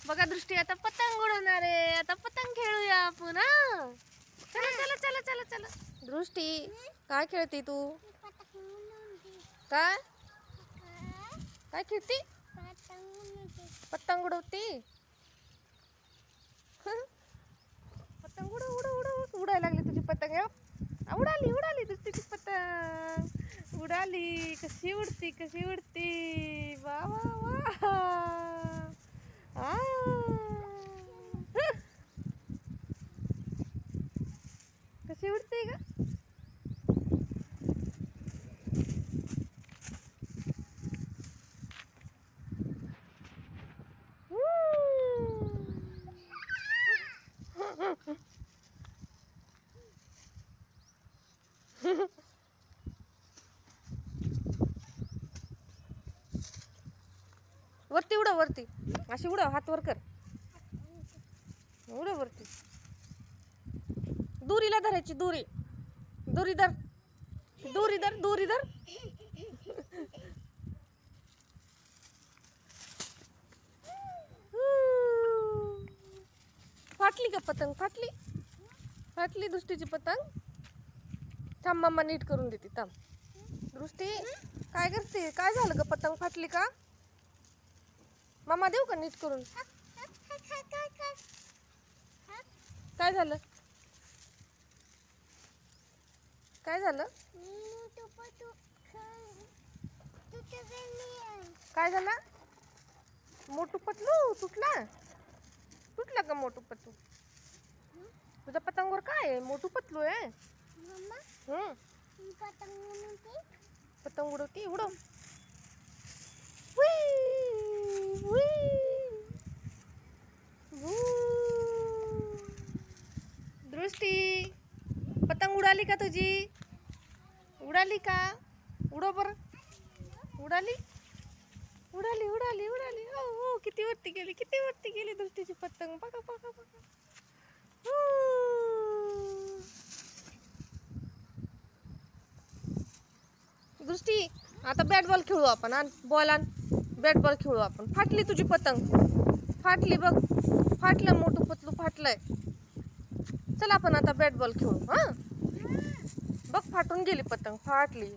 बघा दृष्टी आता पतंग उडवणार आहे. आता पतंग खेळूया आपण. हा चला चला चला चला चला. दृष्टी काय खेळते तू? काय काय खेळती? पतंग उडवती. पतंग उडव उडव उडव उडायला लागली तुझी पतंग. उडाली उडाली तुझी पतंग. उडाली. कशी उडती कशी उडती. वा वा वा. कशी उडते का? वरती उडव वरती. अशी उडव. हात वर कर. उडव वरती. दोरीला धरायची. दोरी दोरी धर. दोरी धर दोरी धर. फाटली का पतंग? फाटली फाटली दृष्टीची पतंग. थांब मम्मा नीट करून देते. थांब दृष्टी काय करते? काय झालं ग? पतंग फाटली का? मम्मा देऊ का नीट करून? काय झालं? काय झालं? काय झालं? मोटू पतलू तुटला. तुटला का मोटू पतलू? तुझ्या पतंगवर काय आहे? मोटू पतलू आहे. पतंग उडवती. उडव. दृष्टी पतंग उडाली का तुझी? उडाली का? उडव बरं. उडाली उडाली उडाली उडाली. हो हो. किती वरती गेली किती वरती गेली दृष्टीची पतंग. बघा बघा बघा. दृष्टी आता बॅट बॉल खेळू आपण. आण बॉल आण. बॅट बॉल खेळू आपण. फाटली तुझी पतंग. फाटली बघ. फाटलं मोठू पतलू फाटलंय. चला आपण आता बॅट बॉल खेळू. हा बघ फाटून गेली पतंग. फाटली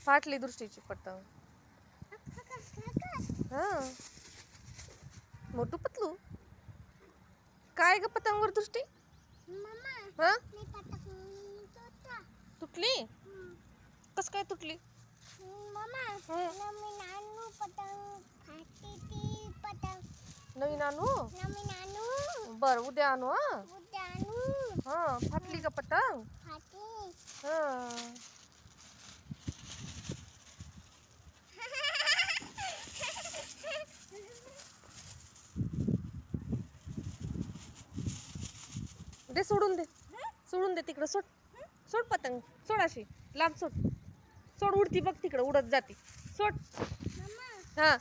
फाटली दृष्टीची पतंग. हा मोठू पतलू काय ग पतंगवर दृष्टी? हा तुटली. कस काय तुटली? नवीन आणू. बर उद्या आणू. हा फाटली का पतंग? हा दे सोडून दे. सोडून दे तिकडं. सोड सोड पतंग. सोड अशी लांब सोड. सोड उडती बघ तिकडं उडत जाते. सोड. हा